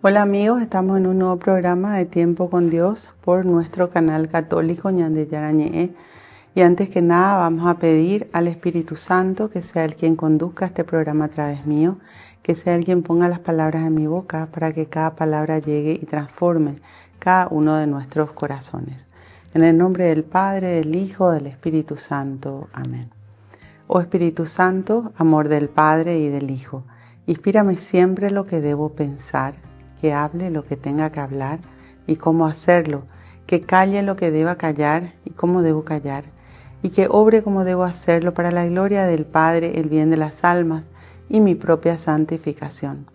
Hola amigos, estamos en un nuevo programa de Tiempo con Dios por nuestro canal católico Ñande Yarañe. Y antes que nada vamos a pedir al Espíritu Santo que sea el quien conduzca este programa a través mío, que sea el quien ponga las palabras en mi boca para que cada palabra llegue y transforme cada uno de nuestros corazones. En el nombre del Padre, del Hijo, del Espíritu Santo. Amén. Oh Espíritu Santo, amor del Padre y del Hijo, inspírame siempre lo que debo pensar, que hable lo que tenga que hablar y cómo hacerlo, que calle lo que deba callar y cómo debo callar, y que obre como debo hacerlo para la gloria del Padre, el bien de las almas y mi propia santificación.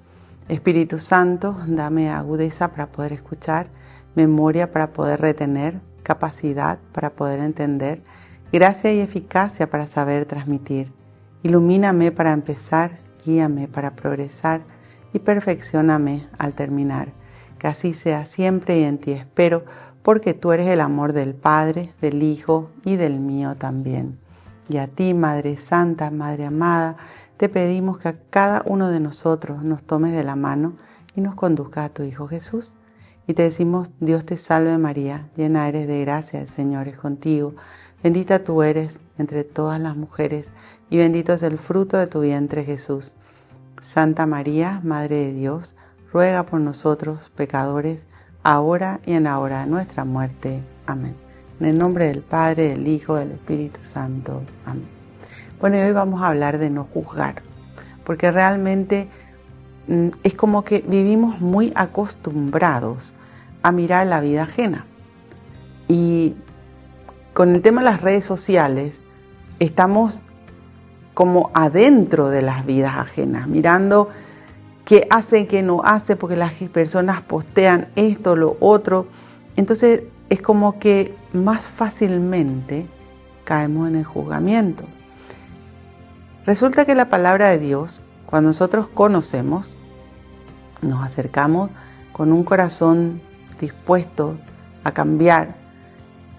Espíritu Santo, dame agudeza para poder escuchar, memoria para poder retener, capacidad para poder entender, gracia y eficacia para saber transmitir. Ilumíname para empezar, guíame para progresar y perfeccióname al terminar. Que así sea siempre y en ti espero, porque tú eres el amor del Padre, del Hijo y del mío también. Y a ti, Madre Santa, Madre amada, te pedimos que a cada uno de nosotros nos tomes de la mano y nos conduzcas a tu Hijo Jesús. Y te decimos, Dios te salve María, llena eres de gracia, el Señor es contigo. Bendita tú eres entre todas las mujeres y bendito es el fruto de tu vientre Jesús. Santa María, Madre de Dios, ruega por nosotros pecadores, ahora y en la hora de nuestra muerte. Amén. En el nombre del Padre, del Hijo, del Espíritu Santo. Amén. Bueno, y hoy vamos a hablar de no juzgar, porque realmente es como que vivimos muy acostumbrados a mirar la vida ajena. Y con el tema de las redes sociales, estamos como adentro de las vidas ajenas, mirando qué hace, qué no hace, porque las personas postean esto, lo otro. Entonces es como que más fácilmente caemos en el juzgamiento. Resulta que la palabra de Dios, cuando nosotros conocemos, nos acercamos con un corazón dispuesto a cambiar.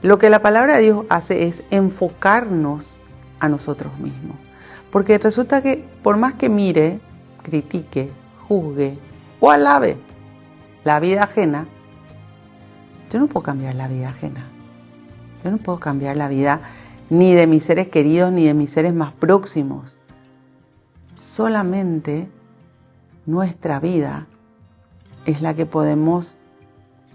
Lo que la palabra de Dios hace es enfocarnos a nosotros mismos. Porque resulta que por más que mire, critique, juzgue o alabe la vida ajena, yo no puedo cambiar la vida ajena. Yo no puedo cambiar la vida ni de mis seres queridos ni de mis seres más próximos. Solamente nuestra vida es la que podemos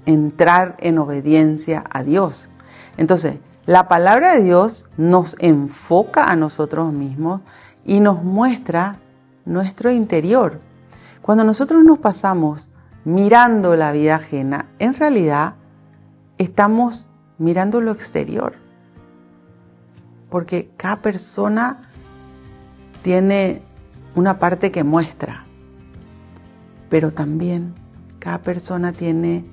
entrar en obediencia a Dios. Entonces, la palabra de Dios nos enfoca a nosotros mismos y nos muestra nuestro interior. Cuando nosotros nos pasamos mirando la vida ajena, en realidad estamos mirando lo exterior. Porque cada persona tiene una parte que muestra, pero también cada persona tiene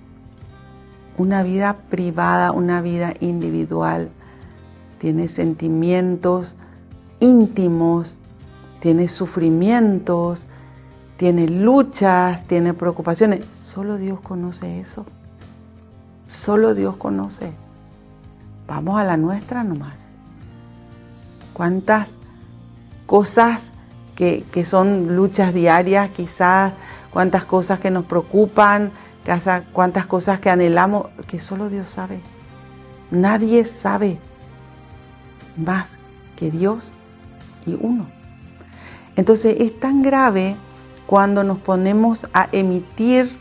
una vida privada, una vida individual, tiene sentimientos íntimos, tiene sufrimientos, tiene luchas, tiene preocupaciones. Solo Dios conoce eso. Solo Dios conoce. Vamos a la nuestra nomás. ¿Cuántas cosas que son luchas diarias quizás? ¿Cuántas cosas que nos preocupan? Cuántas cosas que anhelamos, que solo Dios sabe. Nadie sabe más que Dios y uno. Entonces es tan grave cuando nos ponemos a emitir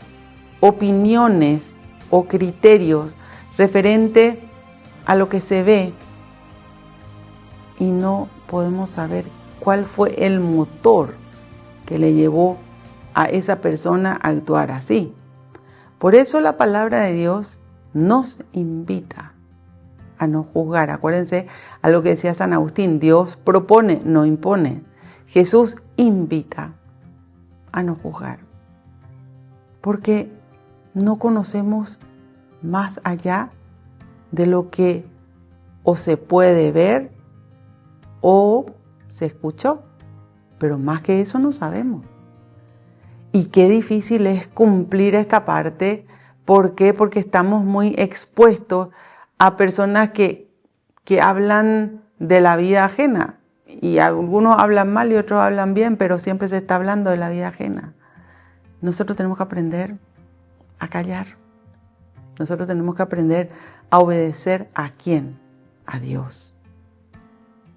opiniones o criterios referente a lo que se ve y no podemos saber cuál fue el motor que le llevó a esa persona a actuar así. Por eso la palabra de Dios nos invita a no juzgar. Acuérdense a lo que decía San Agustín, Dios propone, no impone. Jesús invita a no juzgar. Porque no conocemos más allá de lo que o se puede ver o se escuchó. Pero más que eso no sabemos. Y qué difícil es cumplir esta parte. ¿Por qué? Porque estamos muy expuestos a personas que hablan de la vida ajena. Y algunos hablan mal y otros hablan bien, pero siempre se está hablando de la vida ajena. Nosotros tenemos que aprender a callar. Nosotros tenemos que aprender a obedecer ¿a quién? A Dios.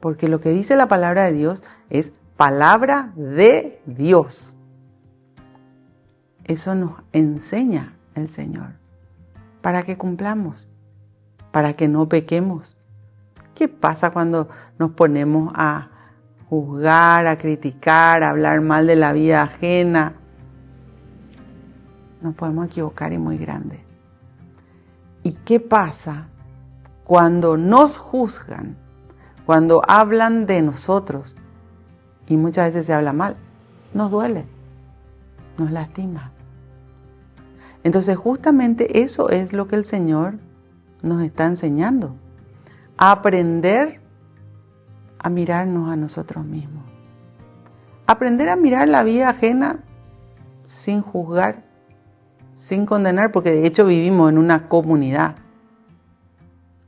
Porque lo que dice la palabra de Dios es palabra de Dios. Eso nos enseña el Señor. Para que cumplamos, para que no pequemos. ¿Qué pasa cuando nos ponemos a juzgar, a criticar, a hablar mal de la vida ajena? Nos podemos equivocar y muy grande. ¿Y qué pasa cuando nos juzgan, cuando hablan de nosotros? Y muchas veces se habla mal. Nos duele, nos lastima. Entonces justamente eso es lo que el Señor nos está enseñando. A aprender a mirarnos a nosotros mismos. Aprender a mirar la vida ajena sin juzgar, sin condenar, porque de hecho vivimos en una comunidad.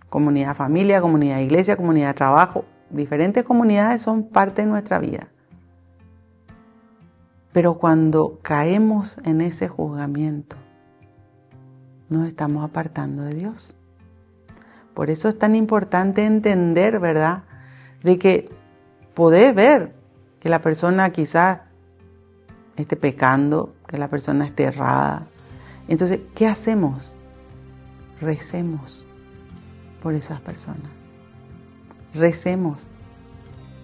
Comunidad familia, comunidad iglesia, comunidad trabajo. Diferentes comunidades son parte de nuestra vida. Pero cuando caemos en ese juzgamiento, nos estamos apartando de Dios. Por eso es tan importante entender, ¿verdad? De que podés ver que la persona quizás esté pecando, que la persona esté errada. Entonces, ¿qué hacemos? Recemos por esas personas. Recemos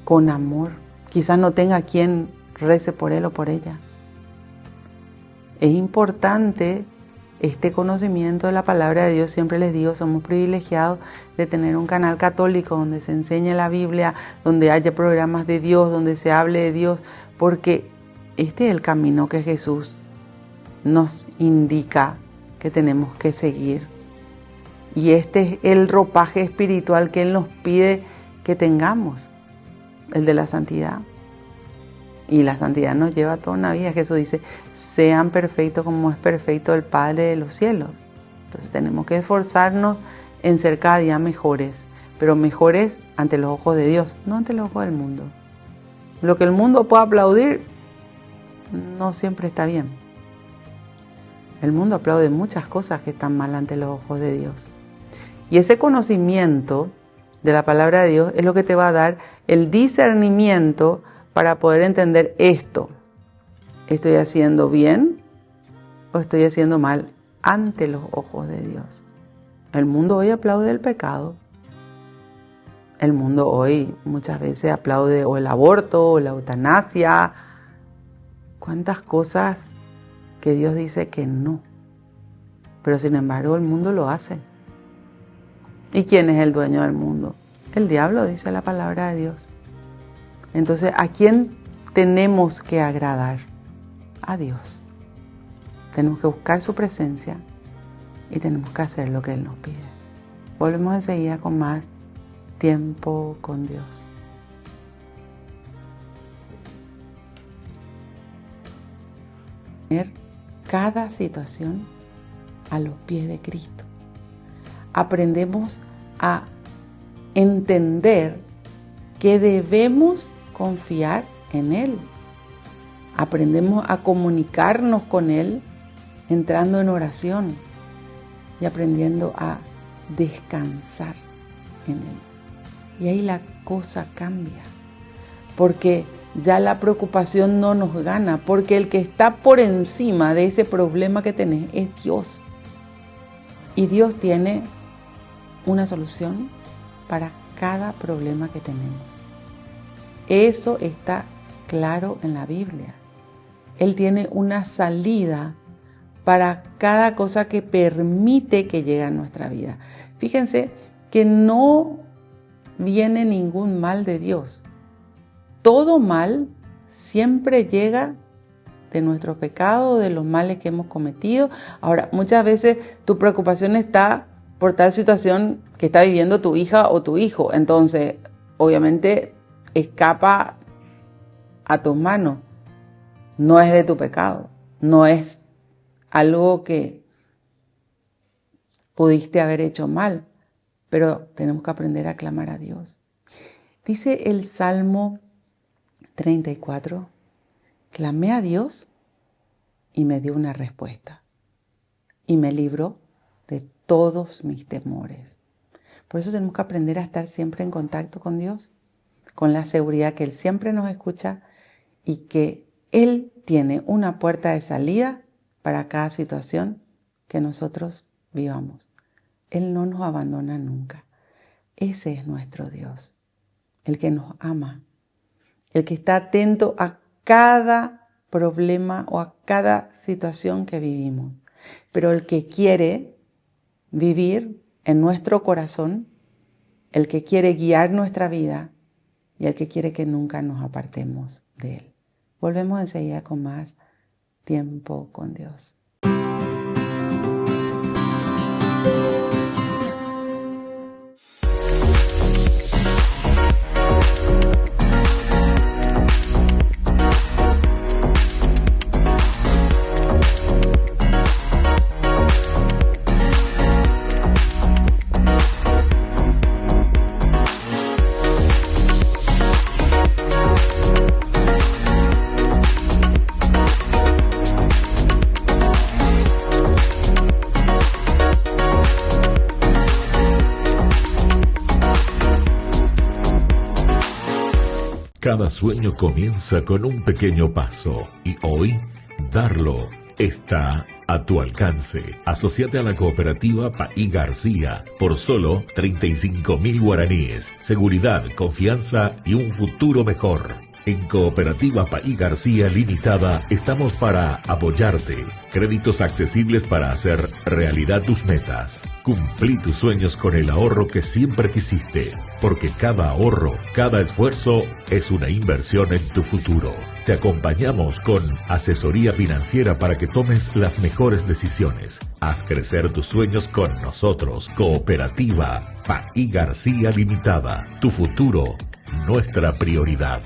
con amor. Quizás no tenga quien rece por él o por ella. Es importante este conocimiento de la palabra de Dios. Siempre les digo, somos privilegiados de tener un canal católico donde se enseñe la Biblia, donde haya programas de Dios, donde se hable de Dios, porque este es el camino que Jesús nos indica que tenemos que seguir. Y este es el ropaje espiritual que Él nos pide que tengamos, el de la santidad. Y la santidad nos lleva toda una vida. Jesús dice, sean perfectos como es perfecto el Padre de los cielos. Entonces tenemos que esforzarnos en ser cada día mejores, pero mejores ante los ojos de Dios, no ante los ojos del mundo. Lo que el mundo pueda aplaudir no siempre está bien. El mundo aplaude muchas cosas que están mal ante los ojos de Dios. Y ese conocimiento de la palabra de Dios es lo que te va a dar el discernimiento para poder entender esto. ¿Estoy haciendo bien o estoy haciendo mal ante los ojos de Dios? El mundo hoy aplaude el pecado. El mundo hoy muchas veces aplaude o el aborto o la eutanasia. ¿Cuántas cosas que Dios dice que no? Pero sin embargo el mundo lo hace. ¿Y quién es el dueño del mundo? El diablo, dice la palabra de Dios. Entonces, ¿a quién tenemos que agradar? A Dios. Tenemos que buscar su presencia y tenemos que hacer lo que Él nos pide. Volvemos enseguida con más tiempo con Dios. Poner cada situación a los pies de Cristo. Aprendemos a entender que debemos confiar en Él. Aprendemos a comunicarnos con Él entrando en oración y aprendiendo a descansar en Él. Y ahí la cosa cambia, porque ya la preocupación no nos gana, porque el que está por encima de ese problema que tenés es Dios. Y Dios tiene una solución para cada problema que tenemos. Eso está claro en la Biblia. Él tiene una salida para cada cosa que permite que llegue a nuestra vida. Fíjense que no viene ningún mal de Dios. Todo mal siempre llega de nuestro pecado, de los males que hemos cometido. Ahora, muchas veces tu preocupación está por tal situación que está viviendo tu hija o tu hijo. Entonces, obviamente, escapa a tus manos. No es de tu pecado. No es algo que pudiste haber hecho mal. Pero tenemos que aprender a clamar a Dios. Dice el Salmo 34, clamé a Dios y me dio una respuesta. y me libró de todos mis temores. Por eso tenemos que aprender a estar siempre en contacto con Dios, con la seguridad que Él siempre nos escucha y que Él tiene una puerta de salida para cada situación que nosotros vivamos. Él no nos abandona nunca. Ese es nuestro Dios, el que nos ama, el que está atento a cada problema o a cada situación que vivimos, pero el que quiere vivir en nuestro corazón, el que quiere guiar nuestra vida y el que quiere que nunca nos apartemos de Él. Volvemos enseguida con más tiempo con Dios. Cada sueño comienza con un pequeño paso y hoy darlo está a tu alcance. Asociate a la cooperativa Paí García por solo 35.000 guaraníes. Seguridad, confianza y un futuro mejor. En Cooperativa Paí García Limitada estamos para apoyarte. Créditos accesibles para hacer realidad tus metas. Cumplí tus sueños con el ahorro que siempre quisiste, porque cada ahorro, cada esfuerzo es una inversión en tu futuro. Te acompañamos con asesoría financiera para que tomes las mejores decisiones. Haz crecer tus sueños con nosotros. Cooperativa Paí García Limitada. Tu futuro, nuestra prioridad.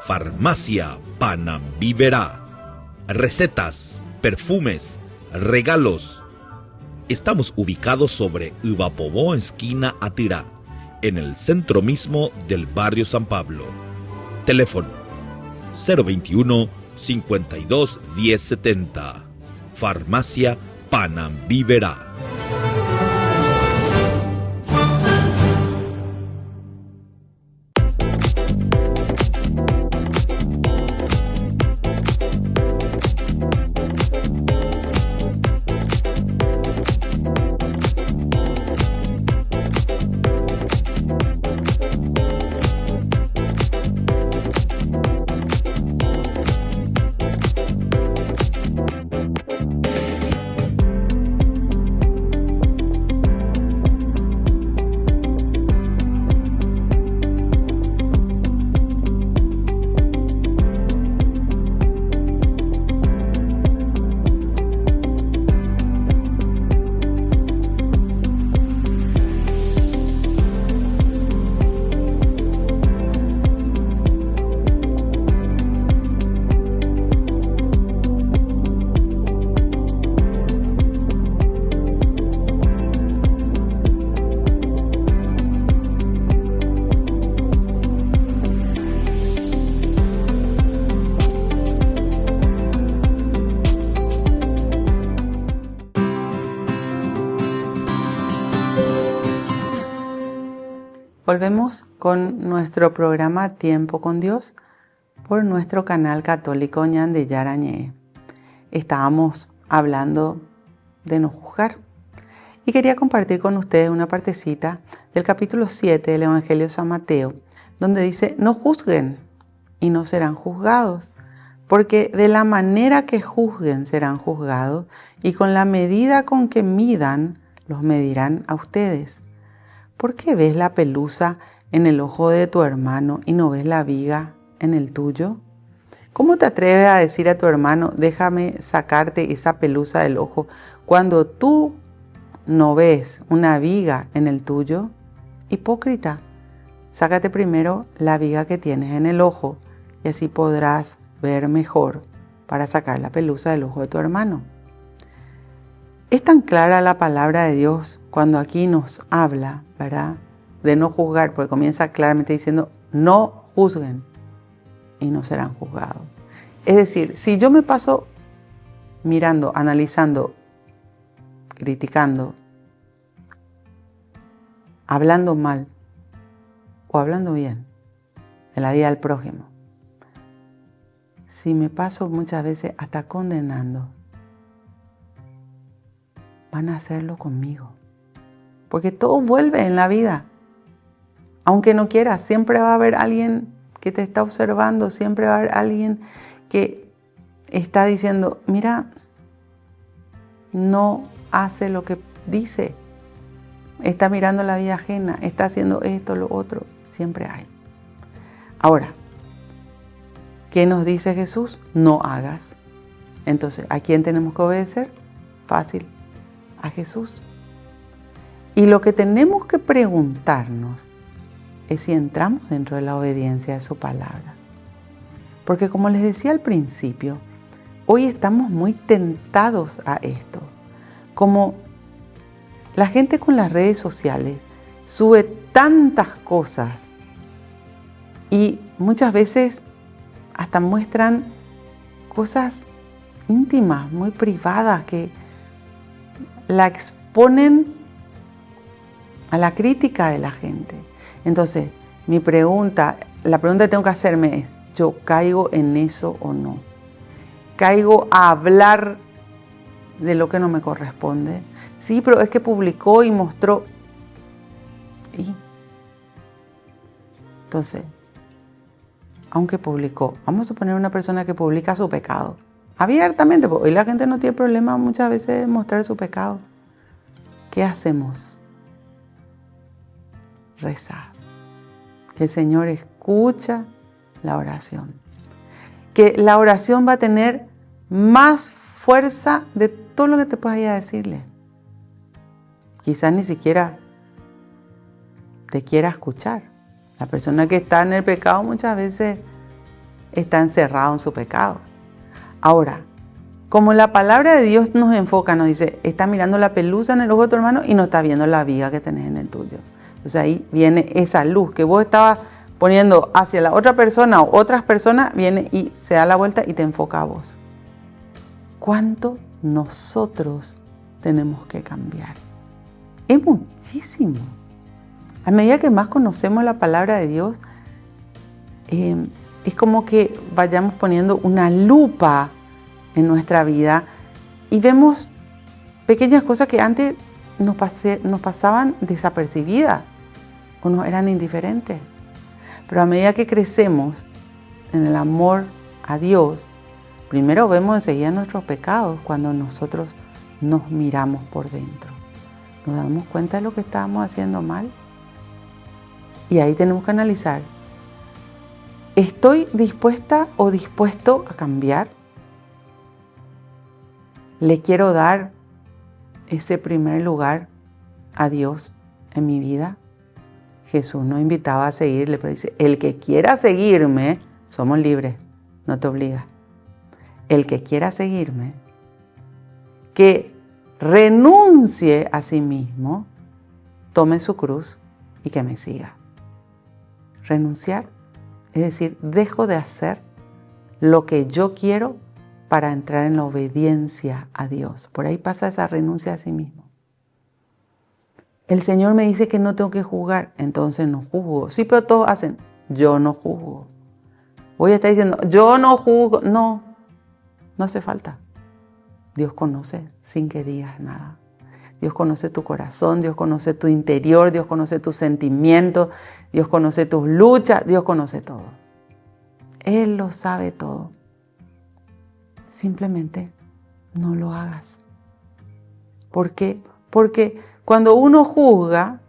Farmacia Panambiverá. Recetas, perfumes, regalos. Estamos ubicados sobre Uvapobó, esquina Atirá, en el centro mismo del barrio San Pablo. Teléfono 021 52 1070. Farmacia Panambiverá. Volvemos con nuestro programa Tiempo con Dios por nuestro canal católico Ñande Yarañé. Estábamos hablando de no juzgar y quería compartir con ustedes una partecita del capítulo 7 del Evangelio de San Mateo, donde dice: no juzguen y no serán juzgados, porque de la manera que juzguen serán juzgados, y con la medida con que midan los medirán a ustedes. ¿Por qué ves la pelusa en el ojo de tu hermano y no ves la viga en el tuyo? ¿Cómo te atreves a decir a tu hermano, déjame sacarte esa pelusa del ojo, cuando tú no ves una viga en el tuyo? Hipócrita, sácate primero la viga que tienes en el ojo y así podrás ver mejor para sacar la pelusa del ojo de tu hermano. Es tan clara la palabra de Dios cuando aquí nos habla, ¿verdad?, de no juzgar, porque comienza claramente diciendo, no juzguen y no serán juzgados. Es decir, si yo me paso mirando, analizando, criticando, hablando mal o hablando bien de la vida del prójimo, si me paso muchas veces hasta condenando, van a hacerlo conmigo. Porque todo vuelve en la vida. Aunque no quieras, siempre va a haber alguien que te está observando, siempre va a haber alguien que está diciendo, mira, no hace lo que dice, está mirando la vida ajena, está haciendo esto, lo otro, siempre hay. Ahora, ¿qué nos dice Jesús? No hagas. Entonces, ¿a quién tenemos que obedecer? Fácil, a Jesús. Y lo que tenemos que preguntarnos es si entramos dentro de la obediencia de su palabra. Porque como les decía al principio, hoy estamos muy tentados a esto. Como la gente con las redes sociales sube tantas cosas y muchas veces hasta muestran cosas íntimas, muy privadas, que la exponen a la crítica de la gente. Entonces, la pregunta que tengo que hacerme es, ¿yo caigo en eso o no? ¿Caigo a hablar de lo que no me corresponde? Sí, pero es que publicó y mostró. ¿Y? Entonces, aunque publicó, vamos a suponer una persona que publica su pecado abiertamente, porque hoy la gente no tiene problema muchas veces de mostrar su pecado. ¿Qué hacemos? Rezar. Que el Señor escucha la oración. Que la oración va a tener más fuerza de todo lo que te puedas ir a decirle. Quizás ni siquiera te quiera escuchar. La persona que está en el pecado muchas veces está encerrado en su pecado. Ahora, como la palabra de Dios nos enfoca, nos dice, está mirando la pelusa en el ojo de tu hermano y no está viendo la viga que tenés en el tuyo. Entonces ahí viene esa luz que vos estabas poniendo hacia la otra persona o otras personas, viene y se da la vuelta y te enfoca a vos. ¿Cuánto nosotros tenemos que cambiar? Es muchísimo. A medida que más conocemos la palabra de Dios, es como que vayamos poniendo una lupa en nuestra vida y vemos pequeñas cosas que antes nos pasaban desapercibidas o nos eran indiferentes. Pero a medida que crecemos en el amor a Dios, primero vemos enseguida nuestros pecados cuando nosotros nos miramos por dentro. Nos damos cuenta de lo que estábamos haciendo mal. Y ahí tenemos que analizar, ¿estoy dispuesta o dispuesto a cambiar? ¿Le quiero dar ese primer lugar a Dios en mi vida? Jesús nos invitaba a seguirle, pero dice, el que quiera seguirme, somos libres, no te obliga. El que quiera seguirme, que renuncie a sí mismo, tome su cruz y que me siga. Renunciar, es decir, dejo de hacer lo que yo quiero para entrar en la obediencia a Dios. Por ahí pasa esa renuncia a sí mismo. El Señor me dice que no tengo que juzgar, entonces no juzgo. Sí, pero todos hacen, yo no juzgo. Voy a estar diciendo, yo no juzgo. No hace falta. Dios conoce sin que digas nada. Dios conoce tu corazón, Dios conoce tu interior, Dios conoce tus sentimientos, Dios conoce tus luchas, Dios conoce todo. Él lo sabe todo. Simplemente no lo hagas. ¿Por qué? Porque cuando uno juzga,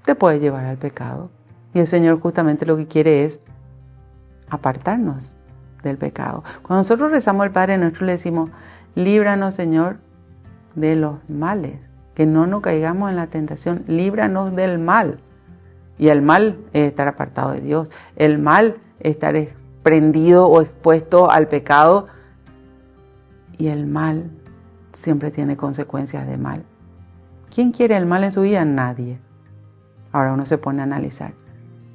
te puede llevar al pecado. Y el Señor justamente lo que quiere es apartarnos del pecado. Cuando nosotros rezamos al Padre Nuestro, le decimos, líbranos, Señor, de los males, que no nos caigamos en la tentación, líbranos del mal. Y el mal es estar apartado de Dios, el mal es estar prendido o expuesto al pecado, y el mal siempre tiene consecuencias de mal. ¿Quién quiere el mal en su vida? Nadie. Ahora uno se pone a analizar,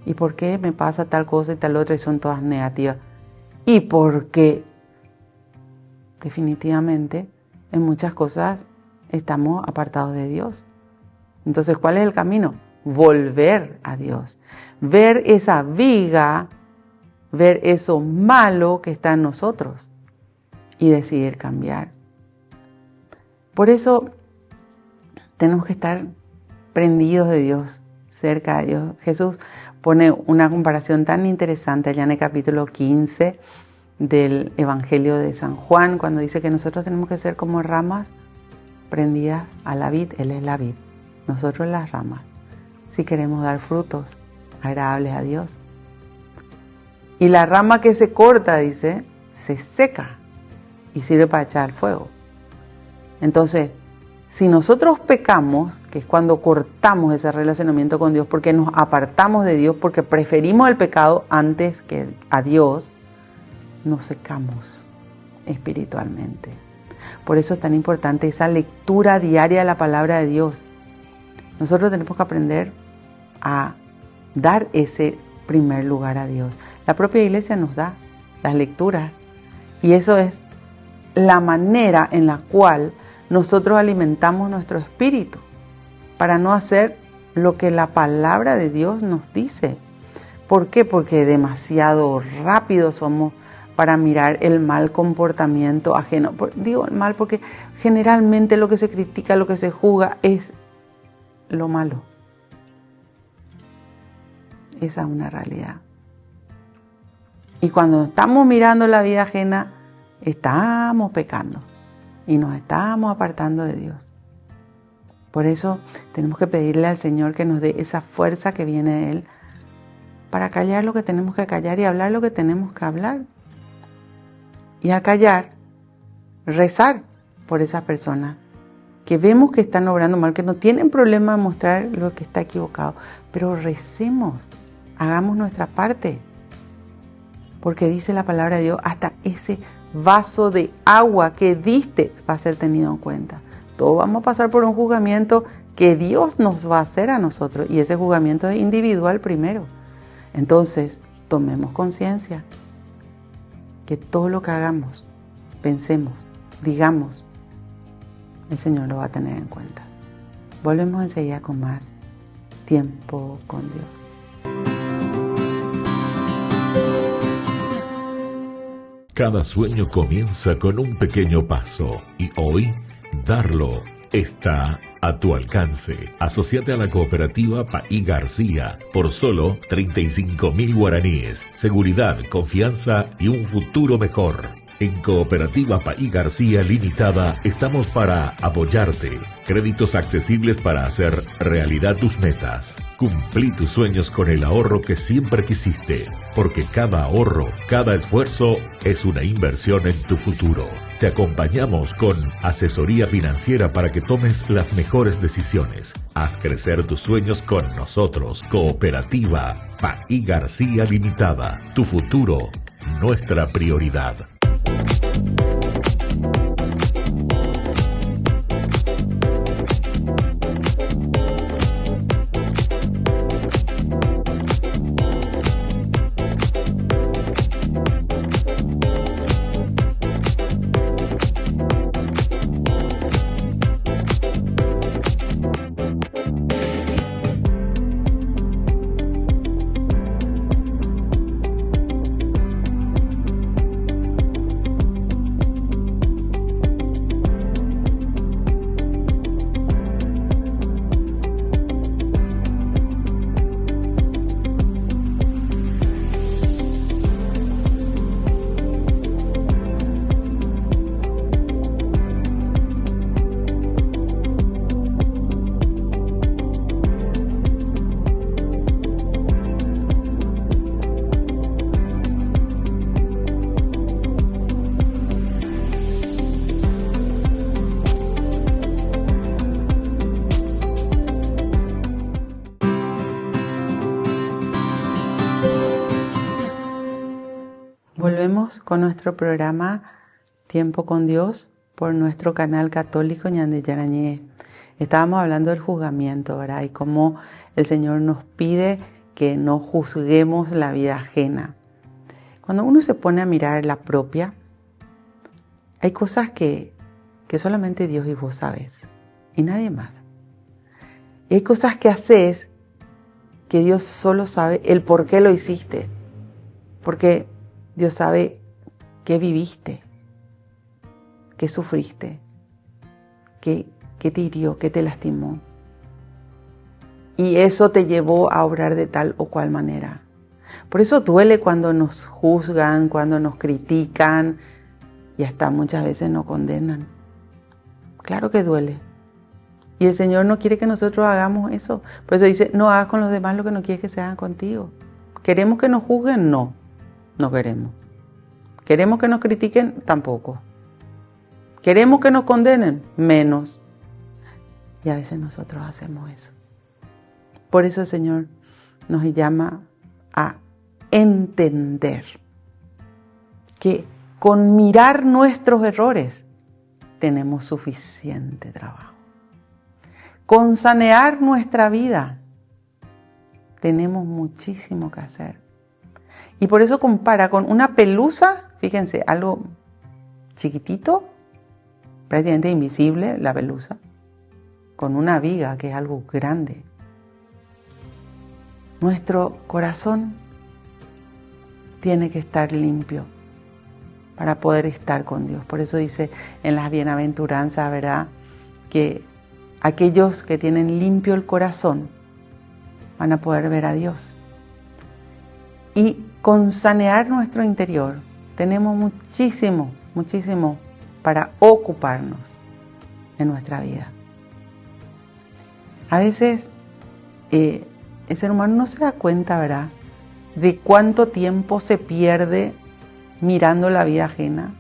¿y por qué me pasa tal cosa y tal otra y son todas negativas? ¿Y por qué? Definitivamente en muchas cosas estamos apartados de Dios. Entonces, ¿cuál es el camino? Volver a Dios. Ver esa viga, ver eso malo que está en nosotros y decidir cambiar. Por eso tenemos que estar prendidos de Dios, cerca de Dios. Jesús pone una comparación tan interesante allá en el capítulo 15 del Evangelio de San Juan, cuando dice que nosotros tenemos que ser como ramas prendidas a la vid. Él es la vid, nosotros las ramas, si queremos dar frutos agradables a Dios. Y la rama que se corta, dice, se seca y sirve para echar al fuego. Entonces, si nosotros pecamos, que es cuando cortamos ese relacionamiento con Dios, porque nos apartamos de Dios, porque preferimos el pecado antes que a Dios, nos secamos espiritualmente. Por eso es tan importante esa lectura diaria de la palabra de Dios. Nosotros tenemos que aprender a dar ese primer lugar a Dios. La propia iglesia nos da las lecturas, y eso es la manera en la cual nosotros alimentamos nuestro espíritu para no hacer lo que la palabra de Dios nos dice. ¿Por qué? Porque demasiado rápidos somos para mirar el mal comportamiento ajeno. Digo el mal porque generalmente lo que se critica, lo que se juzga es lo malo. Esa es una realidad. Y cuando estamos mirando la vida ajena, estamos pecando y nos estamos apartando de Dios. Por eso tenemos que pedirle al Señor que nos dé esa fuerza que viene de Él para callar lo que tenemos que callar y hablar lo que tenemos que hablar. Y al callar, rezar por esas personas que vemos que están obrando mal, que no tienen problema en mostrar lo que está equivocado. Pero recemos, hagamos nuestra parte. Porque dice la palabra de Dios, hasta ese vaso de agua que diste va a ser tenido en cuenta. Todos vamos a pasar por un juzgamiento que Dios nos va a hacer a nosotros. Y ese juzgamiento es individual primero. Entonces, tomemos conciencia que todo lo que hagamos, pensemos, digamos, el Señor lo va a tener en cuenta. Volvemos enseguida con más tiempo con Dios. Cada sueño comienza con un pequeño paso y hoy darlo está a tu alcance. Asociate a la cooperativa Paí García por solo 35.000 guaraníes. Seguridad, confianza y un futuro mejor. En Cooperativa Paí García Limitada estamos para apoyarte. Créditos accesibles para hacer realidad tus metas. Cumplí tus sueños con el ahorro que siempre quisiste. Porque cada ahorro, cada esfuerzo es una inversión en tu futuro. Te acompañamos con asesoría financiera para que tomes las mejores decisiones. Haz crecer tus sueños con nosotros. Cooperativa Paí García Limitada. Tu futuro, nuestra prioridad. Volvemos con nuestro programa Tiempo con Dios por nuestro canal católico Ñande Yarañé. Estábamos hablando del juzgamiento, ¿verdad? Y cómo el Señor nos pide que no juzguemos la vida ajena. Cuando uno se pone a mirar la propia, hay cosas que solamente Dios y vos sabés, y nadie más. Y hay cosas que haces que Dios solo sabe el por qué lo hiciste. Porque Dios sabe qué viviste, qué sufriste, qué te hirió, qué te lastimó. Y eso te llevó a obrar de tal o cual manera. Por eso duele cuando nos juzgan, cuando nos critican y hasta muchas veces nos condenan. Claro que duele. Y el Señor no quiere que nosotros hagamos eso. Por eso dice, no hagas con los demás lo que no quieres que se hagan contigo. ¿Queremos que nos juzguen? No, no queremos. ¿Queremos que nos critiquen? Tampoco. ¿Queremos que nos condenen? Menos. Y a veces nosotros hacemos eso. Por eso el Señor nos llama a entender que con mirar nuestros errores tenemos suficiente trabajo. Con sanear nuestra vida tenemos muchísimo que hacer. Y por eso compara con una pelusa, fíjense, algo chiquitito, prácticamente invisible, la pelusa, con una viga que es algo grande. Nuestro corazón tiene que estar limpio para poder estar con Dios. Por eso dice en las bienaventuranzas, ¿verdad?, que aquellos que tienen limpio el corazón van a poder ver a Dios. Y con sanear nuestro interior tenemos muchísimo para ocuparnos en nuestra vida. A veces el ser humano no se da cuenta, ¿verdad?, de cuánto tiempo se pierde mirando la vida ajena,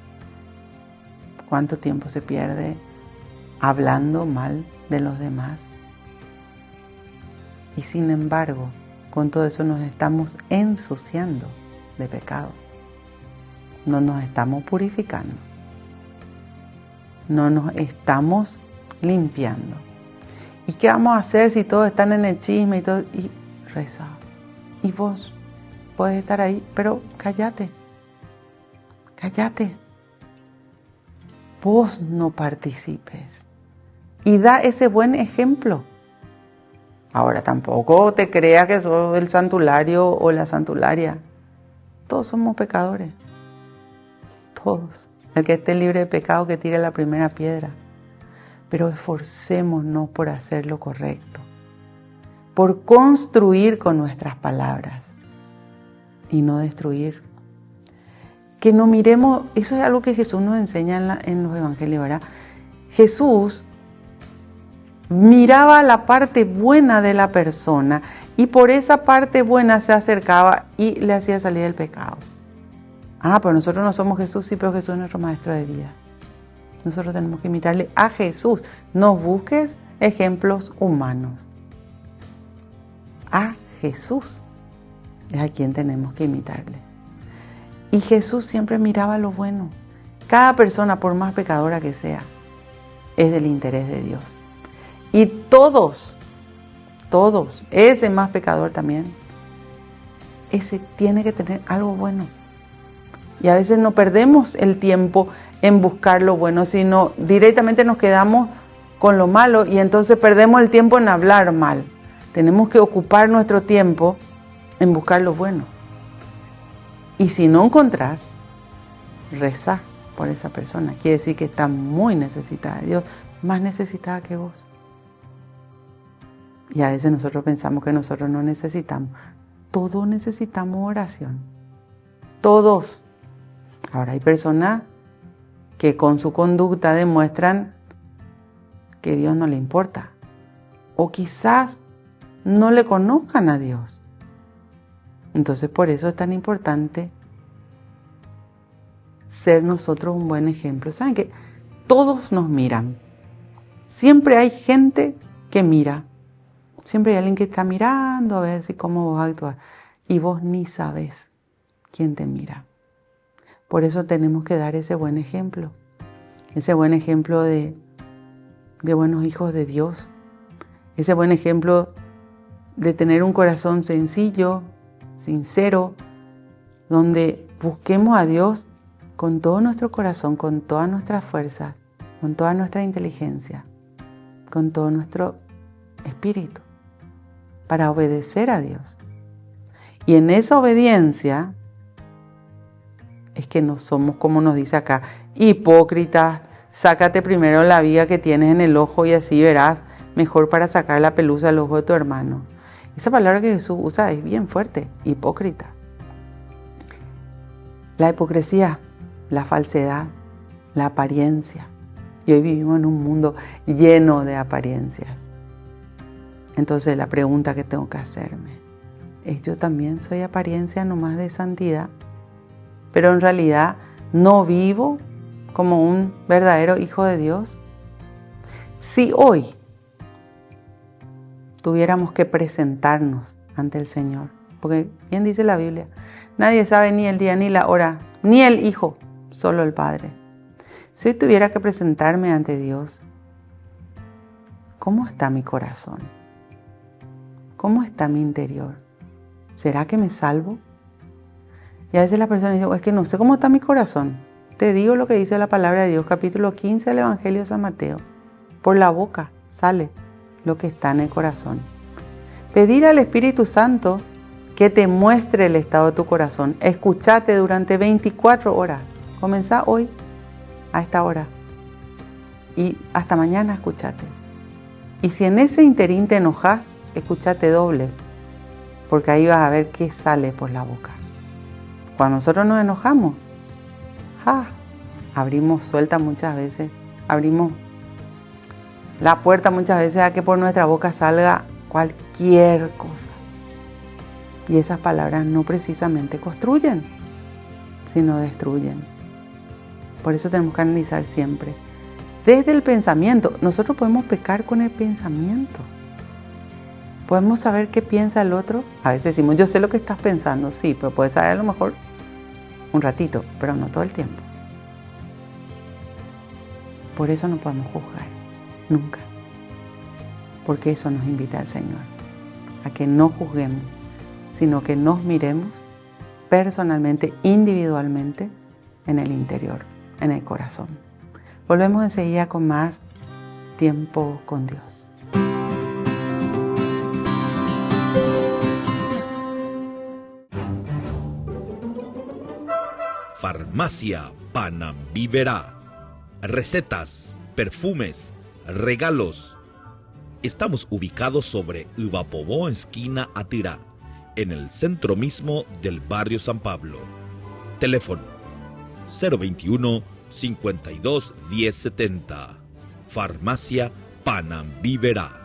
cuánto tiempo se pierde hablando mal de los demás. Y sin embargo, con todo eso nos estamos ensuciando de pecado. No nos estamos purificando. No nos estamos limpiando. ¿Y qué vamos a hacer si todos están en el chisme y todo? Y reza. Y vos puedes estar ahí, pero cállate. Cállate. Vos no participes. Y da ese buen ejemplo. Ahora tampoco te creas que sos el santulario o la santularia. Todos somos pecadores. Todos. El que esté libre de pecado que tire la primera piedra. Pero esforcémonos por hacer lo correcto. Por construir con nuestras palabras. Y no destruir. Que no miremos, eso es algo que Jesús nos enseña en los evangelios, ¿verdad? Jesús miraba la parte buena de la persona y por esa parte buena se acercaba y le hacía salir el pecado. Pero nosotros no somos Jesús, sí, pero Jesús es nuestro maestro de vida. Nosotros tenemos que imitarle a Jesús. No busques ejemplos humanos. A Jesús es a quien tenemos que imitarle. Y Jesús siempre miraba lo bueno. Cada persona, por más pecadora que sea, es del interés de Dios. Y todos, ese más pecador también, ese tiene que tener algo bueno. Y a veces no perdemos el tiempo en buscar lo bueno, sino directamente nos quedamos con lo malo y entonces perdemos el tiempo en hablar mal. Tenemos que ocupar nuestro tiempo en buscar lo bueno. Y si no encontrás, rezá por esa persona. Quiere decir que está muy necesitada de Dios, más necesitada que vos. Y a veces nosotros pensamos que nosotros no necesitamos. Todos necesitamos oración. Todos. Ahora hay personas que con su conducta demuestran que Dios no le importa. O quizás no le conozcan a Dios. Entonces por eso es tan importante ser nosotros un buen ejemplo. ¿Saben qué? Todos nos miran. Siempre hay gente que mira. Siempre hay alguien que está mirando a ver si cómo vos actúas. Y vos ni sabés quién te mira. Por eso tenemos que dar ese buen ejemplo de buenos hijos de Dios, ese buen ejemplo de tener un corazón sencillo, sincero, donde busquemos a Dios con todo nuestro corazón, con toda nuestra fuerza, con toda nuestra inteligencia, con todo nuestro espíritu, para obedecer a Dios. Y en esa obediencia es que no somos, como nos dice acá, hipócritas. Sácate primero la viga que tienes en el ojo y así verás mejor para sacar la pelusa del ojo de tu hermano. Esa palabra que Jesús usa es bien fuerte, hipócrita. La hipocresía, la falsedad, la apariencia. Y hoy vivimos en un mundo lleno de apariencias. Entonces la pregunta que tengo que hacerme es: ¿yo también soy apariencia nomás de santidad? Pero en realidad no vivo como un verdadero hijo de Dios. Si hoy tuviéramos que presentarnos ante el Señor, porque bien dice la Biblia, nadie sabe ni el día ni la hora, ni el Hijo, solo el Padre. Si hoy tuviera que presentarme ante Dios, ¿cómo está mi corazón? ¿Cómo está mi interior? ¿Será que me salvo? Y a veces la persona dice: es que no sé cómo está mi corazón. Te digo lo que dice la palabra de Dios, capítulo 15 del Evangelio de San Mateo. Por la boca sale lo que está en el corazón. Pedir al Espíritu Santo que te muestre el estado de tu corazón. Escuchate durante 24 horas. Comenzá hoy a esta hora y hasta mañana escuchate. Y si en ese interín te enojas, escuchate doble, porque ahí vas a ver qué sale por la boca. Cuando nosotros nos enojamos, abrimos suelta muchas veces, abrimos la puerta muchas veces a que por nuestra boca salga cualquier cosa. Y esas palabras no precisamente construyen, sino destruyen. Por eso tenemos que analizar siempre. Desde el pensamiento, nosotros podemos pecar con el pensamiento. Podemos saber qué piensa el otro. A veces decimos: yo sé lo que estás pensando. Sí, pero puedes saber a lo mejor un ratito, pero no todo el tiempo. Por eso no podemos juzgar, nunca. Porque eso nos invita al Señor, a que no juzguemos, sino que nos miremos personalmente, individualmente, en el interior, en el corazón. Volvemos enseguida con más tiempo con Dios. Farmacia Panambiverá. Recetas, perfumes, regalos. Estamos ubicados sobre Ivapobó, esquina Atirá, en el centro mismo del barrio San Pablo. Teléfono 021 52 1070. Farmacia Panambiverá.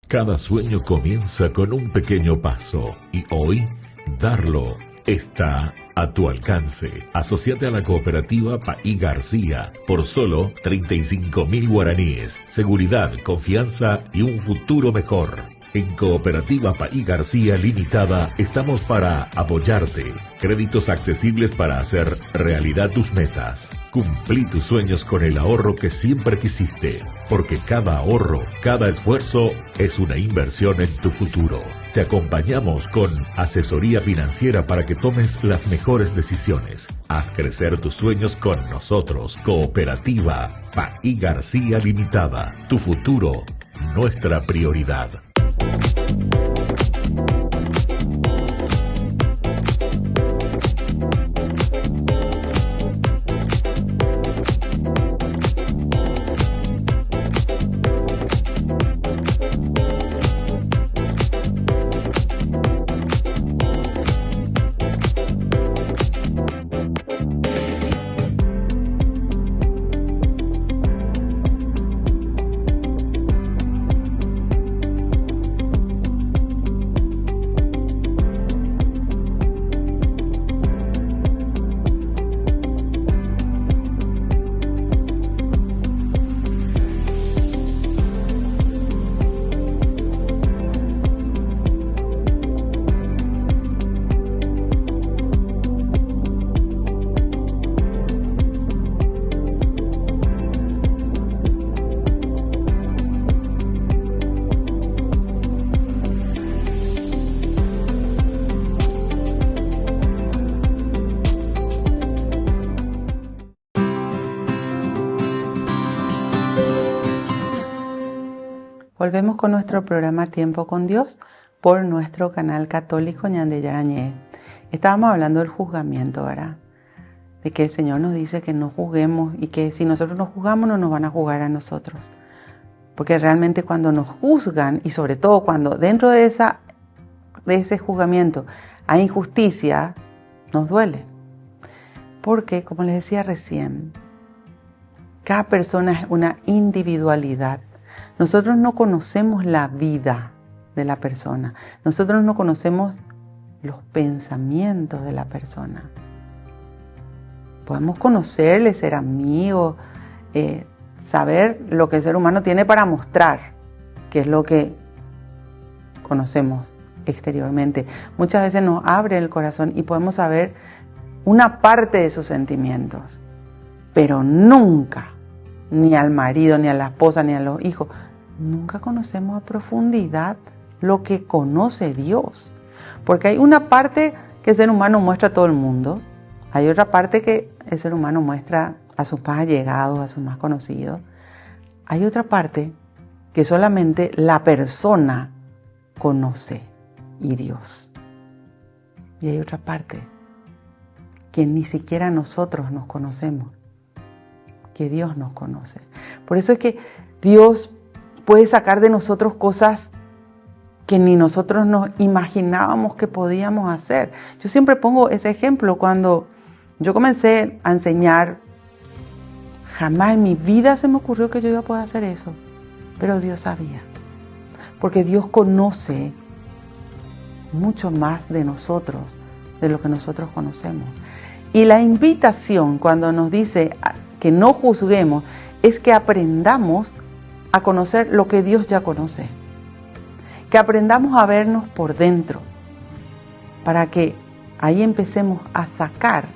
Cada sueño comienza con un pequeño paso y hoy darlo está a tu alcance. Asociate a la cooperativa Paí García por solo 35.000 guaraníes. Seguridad, confianza y un futuro mejor. En Cooperativa Paí García Limitada estamos para apoyarte. Créditos accesibles para hacer realidad tus metas. Cumplí tus sueños con el ahorro que siempre quisiste, porque cada ahorro, cada esfuerzo es una inversión en tu futuro. Te acompañamos con asesoría financiera para que tomes las mejores decisiones. Haz crecer tus sueños con nosotros. Cooperativa Paí García Limitada. Tu futuro, nuestra prioridad. Volvemos con nuestro programa Tiempo con Dios por nuestro canal católico Ñande Yarañé. Estábamos hablando del juzgamiento, ¿verdad? De que el Señor nos dice que no juzguemos y que si nosotros nos juzgamos no nos van a juzgar a nosotros. Porque realmente cuando nos juzgan y sobre todo cuando dentro de ese juzgamiento hay injusticia, nos duele. Porque, como les decía recién, cada persona es una individualidad. Nosotros no conocemos la vida de la persona. Nosotros no conocemos los pensamientos de la persona. Podemos conocerle, ser amigos, saber lo que el ser humano tiene para mostrar, que es lo que conocemos exteriormente. Muchas veces nos abre el corazón y podemos saber una parte de sus sentimientos, pero nunca, ni al marido, ni a la esposa, ni a los hijos, nunca conocemos a profundidad lo que conoce Dios. Porque hay una parte que el ser humano muestra a todo el mundo, hay otra parte que el ser humano muestra a sus más allegados, a sus más conocidos. Hay otra parte que solamente la persona conoce y Dios. Y hay otra parte que ni siquiera nosotros nos conocemos, que Dios nos conoce. Por eso es que Dios puede sacar de nosotros cosas que ni nosotros nos imaginábamos que podíamos hacer. Yo siempre pongo ese ejemplo. Cuando yo comencé a enseñar, jamás en mi vida se me ocurrió que yo iba a poder hacer eso. Pero Dios sabía. Porque Dios conoce mucho más de nosotros, de lo que nosotros conocemos. Y la invitación cuando nos dice que no juzguemos es que aprendamos a conocer lo que Dios ya conoce. Que aprendamos a vernos por dentro, para que ahí empecemos a sacar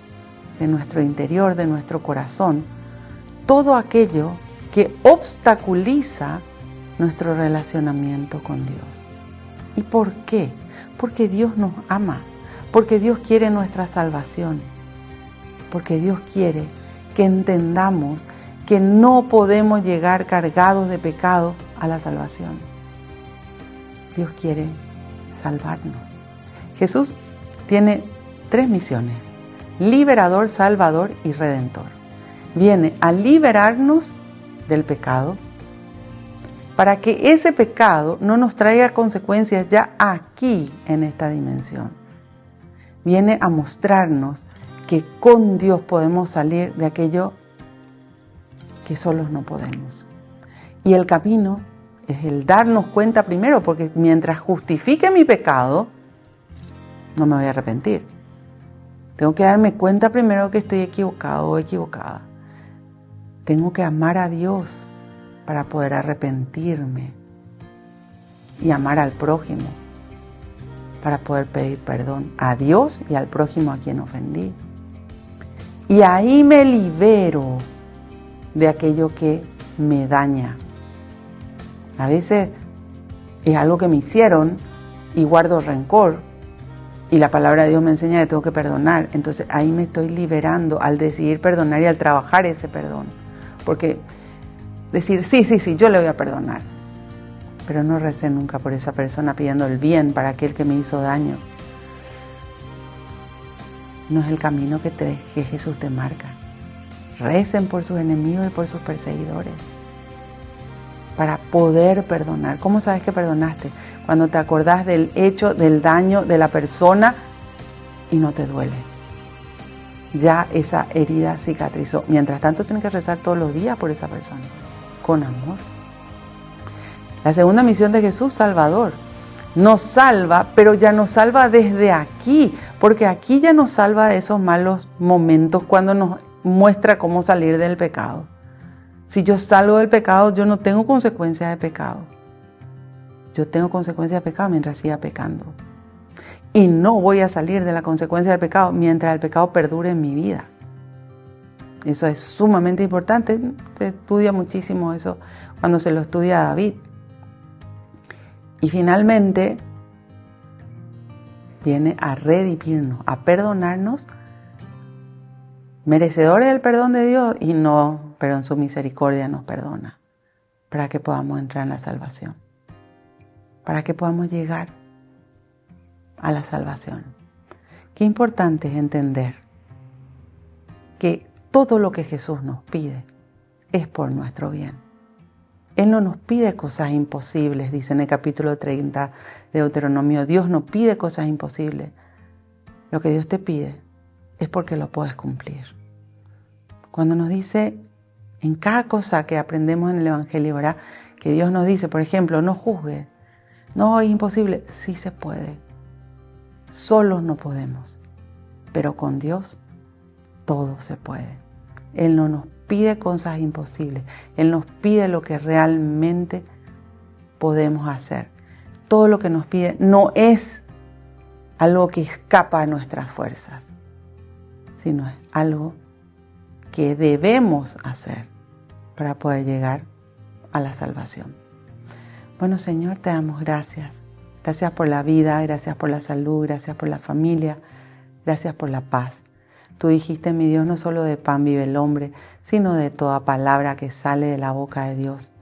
de nuestro interior, de nuestro corazón, todo aquello que obstaculiza nuestro relacionamiento con Dios. ¿Y por qué? Porque Dios nos ama, porque Dios quiere nuestra salvación, porque Dios quiere que entendamos que no podemos llegar cargados de pecado a la salvación. Dios quiere salvarnos. Jesús tiene 3 misiones: liberador, salvador y redentor. Viene a liberarnos del pecado para que ese pecado no nos traiga consecuencias ya aquí en esta dimensión. Viene a mostrarnos que con Dios podemos salir de aquello que solos no podemos. Y el camino es el darnos cuenta primero, porque mientras justifique mi pecado, no me voy a arrepentir. Tengo que darme cuenta primero que estoy equivocado o equivocada. Tengo que amar a Dios para poder arrepentirme y amar al prójimo para poder pedir perdón a Dios y al prójimo a quien ofendí. Y ahí me libero de aquello que me daña. A veces es algo que me hicieron y guardo rencor y la palabra de Dios me enseña que tengo que perdonar. Entonces ahí me estoy liberando al decidir perdonar y al trabajar ese perdón. Porque decir, sí, yo le voy a perdonar, pero no recé nunca por esa persona pidiendo el bien para aquel que me hizo daño. No es el camino que Jesús te marca. Recen por sus enemigos y por sus perseguidores para poder perdonar. ¿Cómo sabes que perdonaste? Cuando te acordás del hecho, del daño de la persona y no te duele. Ya esa herida cicatrizó. Mientras tanto, tienes que rezar todos los días por esa persona, con amor. La segunda misión de Jesús, Salvador. Nos salva, pero ya nos salva desde aquí, porque aquí ya nos salva de esos malos momentos cuando nos muestra cómo salir del pecado. Si yo salgo del pecado, yo no tengo consecuencias de pecado. Yo tengo consecuencias de pecado mientras siga pecando. Y no voy a salir de la consecuencia del pecado mientras el pecado perdure en mi vida. Eso es sumamente importante. Se estudia muchísimo eso cuando se lo estudia a David. Y finalmente viene a redimirnos, a perdonarnos, merecedores del perdón de Dios, y no, pero en su misericordia nos perdona, para que podamos entrar en la salvación. para que podamos llegar a la salvación. Qué importante es entender que todo lo que Jesús nos pide es por nuestro bien. Él no nos pide cosas imposibles, dice en el capítulo 30 de Deuteronomio. Dios no pide cosas imposibles. Lo que Dios te pide es porque lo puedes cumplir. Cuando nos dice en cada cosa que aprendemos en el Evangelio, ¿verdad?, que Dios nos dice, por ejemplo, no juzgue. No, es imposible. Sí se puede. Solos no podemos. Pero con Dios todo se puede. Él no nos pide cosas imposibles. Él nos pide lo que realmente podemos hacer. Todo lo que nos pide no es algo que escapa a nuestras fuerzas, sino es algo que debemos hacer para poder llegar a la salvación. Bueno, Señor, te damos gracias. Gracias por la vida, gracias por la salud, gracias por la familia, gracias por la paz. Tú dijiste, mi Dios, no solo de pan vive el hombre, sino de toda palabra que sale de la boca de Dios.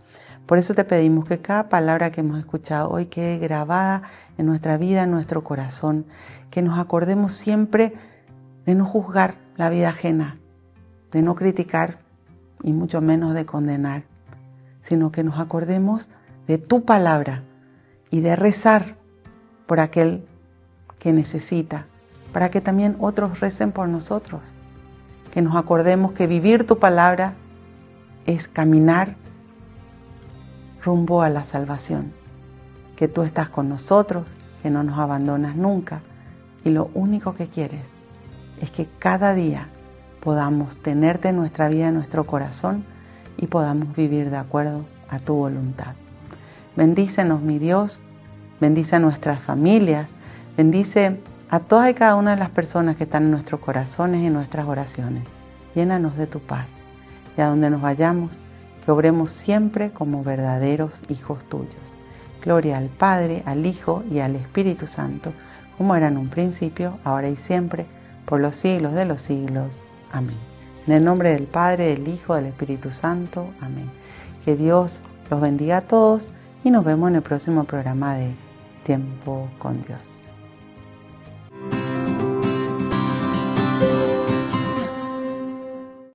Por eso te pedimos que cada palabra que hemos escuchado hoy quede grabada en nuestra vida, en nuestro corazón, que nos acordemos siempre de no juzgar la vida ajena, de no criticar y mucho menos de condenar, sino que nos acordemos de tu palabra y de rezar por aquel que necesita, para que también otros recen por nosotros. Que nos acordemos que vivir tu palabra es caminar rumbo a la salvación, que tú estás con nosotros, que no nos abandonas nunca, y lo único que quieres es que cada día podamos tenerte en nuestra vida, en nuestro corazón, y podamos vivir de acuerdo a tu voluntad. Bendícenos, mi Dios, bendice a nuestras familias, bendice a todas y cada una de las personas que están en nuestros corazones y en nuestras oraciones. Llénanos de tu paz, y a donde nos vayamos, que obremos siempre como verdaderos hijos tuyos. Gloria al Padre, al Hijo y al Espíritu Santo, como era en un principio, ahora y siempre, por los siglos de los siglos. Amén. En el nombre del Padre, del Hijo, del Espíritu Santo. Amén. Que Dios los bendiga a todos y nos vemos en el próximo programa de Tiempo con Dios.